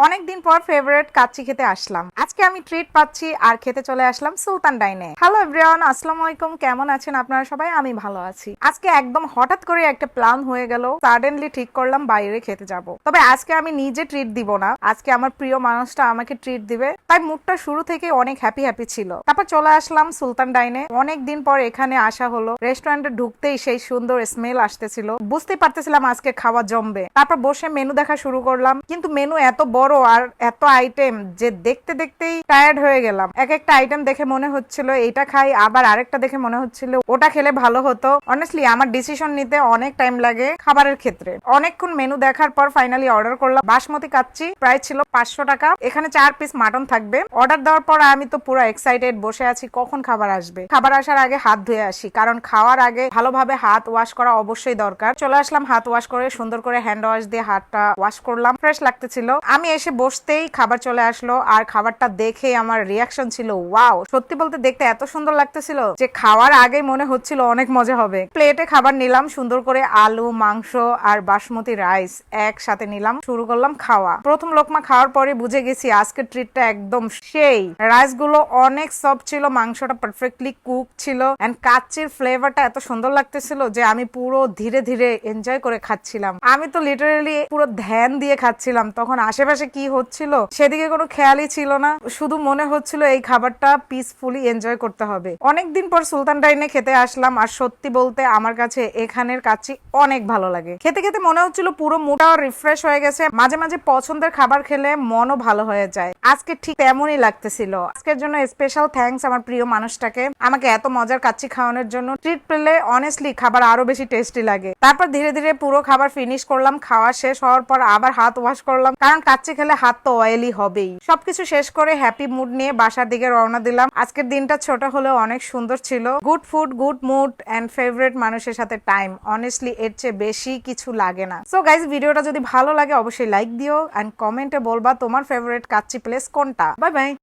অনেকদিন পর ফেভারিট কাচ্চি খেতে আসলাম। আজকে আমি ট্রিট পাচ্ছি আর খেতে চলে আসলাম সুলতান ডাইনে। হ্যালো এভরিওয়ান, আসসালামু আলাইকুম। কেমন আছেন আপনারা সবাই? আমি ভালো আছি। আজকে একদম হঠাৎ করে একটা প্ল্যান হয়ে গেল, সাডেনলি ঠিক করলাম বাইরে খেতে যাব। তবে আজকে আমি নিজে ট্রিট দিব না, আজকে আমার প্রিয় মানুষটা আমাকে ট্রিট দিবে, তাই মুডটা শুরু থেকে অনেক হ্যাপি ছিল। তারপর চলে আসলাম সুলতান ডাইনে। অনেকদিন পর এখানে আসা হলো। রেস্টুরেন্টে ঢুকতেই সেই সুন্দর স্মেল আসতেছিল, বুঝতে পারতেছিলাম আজকে খাওয়া জমবে। তারপর বসে মেনু দেখা শুরু করলাম, কিন্তু মেনু এত বড় আর এত আইটেম যে দেখতে দেখতেই টায়ার্ড হয়ে গেলাম। এক একটা আইটেম দেখে মনে হচ্ছিল এটা খাই, আবার আরেকটা দেখে মনে হচ্ছিল ওটা খেলে ভালো হতো। অনেস্টলি আমার ডিসিশন নিতে অনেক টাইম লাগে খাবারের ক্ষেত্রে। অনেকক্ষণ মেনু দেখার পর ফাইনালি অর্ডার করলাম বাসমতি কাচ্চি। প্রাইস ছিল 500 টাকা। এখানে 4 পিস মাটন থাকবে। অর্ডার দেওয়ার পর আমি তো পুরো এক্সাইটেড, বসে আছি কখন খাবার আসবে। খাবার আসার আগে হাত ধুয়ে আসি, কারণ খাওয়ার আগে ভালোভাবে হাত ওয়াশ করা অবশ্যই দরকার। চলে আসলাম হাত ওয়াশ করে, সুন্দর করে হ্যান্ড ওয়াশ দিয়ে হাতটা ওয়াশ করলাম। ফ্রেশ লাগতেছিল। আমি এসে বসতেই খাবার চলে আসলো, আর খাবারটা দেখে আমার রিয়াকশন ছিল ওয়াও। সত্যি বলতে দেখতে এত সুন্দর লাগতেছিল যে খাওয়ার আগে মনে হচ্ছিল অনেক মজা হবে। প্লেটে খাবার নিলাম, সুন্দর করে আলু, মাংস আর বাসমতি রাইস একসাথে নিলাম। শুরু করলাম খাওয়া। প্রথম লোকমা খাওয়ার পরে বুঝে গেছি আজকের ট্রিটটা একদম সেই। রাইস গুলো অনেক সফট ছিল, মাংসটা পারফেক্টলি কুক ছিল, এন্ড কাচ্চির ফ্লেভারটা এত সুন্দর লাগতেছিল যে আমি পুরো ধীরে ধীরে এনজয় করে খাচ্ছিলাম। আমি তো লিটারালি পুরো ধ্যান দিয়ে খাচ্ছিলাম, তখন আশেপাশে কি হচ্ছিল সেদিকে কোনো খেয়ালই ছিল না। শুধু মনে হচ্ছিল এই খাবারটা পিসফুলি এনজয় করতে হবে। অনেকদিন পর সুলতান ডাইনে খেতে আসলাম, আর সত্যি বলতে আমার কাছে এখানের কাচ্চি অনেক ভালো লাগে। খেতে খেতে মনে হচ্ছিল পুরো মুডটাও রিফ্রেশ হয়ে গেছে। মাঝে মাঝে পছন্দের খাবার খেলে মনও ভালো হয়ে যায়। আজকে ঠিক তেমনই লাগতেছিল। আজকের জন্য স্পেশাল থ্যাঙ্কস আমার প্রিয় মানুষটাকে, আমাকে এত মজার কাচ্চি খাওয়ানোর জন্য। ট্রিট পেলে অনেস্টলি খাবার আরো বেশি টেস্টি লাগে। তারপর ধীরে ধীরে পুরো খাবার ফিনিশ করলাম। খাওয়া শেষ হওয়ার পর আবার হাত ওয়াশ করলাম, কারণ কাচ্চি খেলে হাত তো অয়েলি হবেই। সবকিছু শেষ করে হ্যাপি মুড নিয়ে বাসার দিকে রওনা দিলাম। আজকের দিনটা ছোট হলেও অনেক সুন্দর ছিল। Good food, good mood and favourite মানুষের সাথে টাইম, অনেস্টলি এর চেয়ে বেশি কিছু লাগে না। সো গাইস, ভিডিওটা যদি ভালো লাগে অবশ্যই লাইক দিও এন্ড কমেন্টে বলবা তোমার ফেভারিট কাচ্চি প্লেস কোনটা। Bye bye.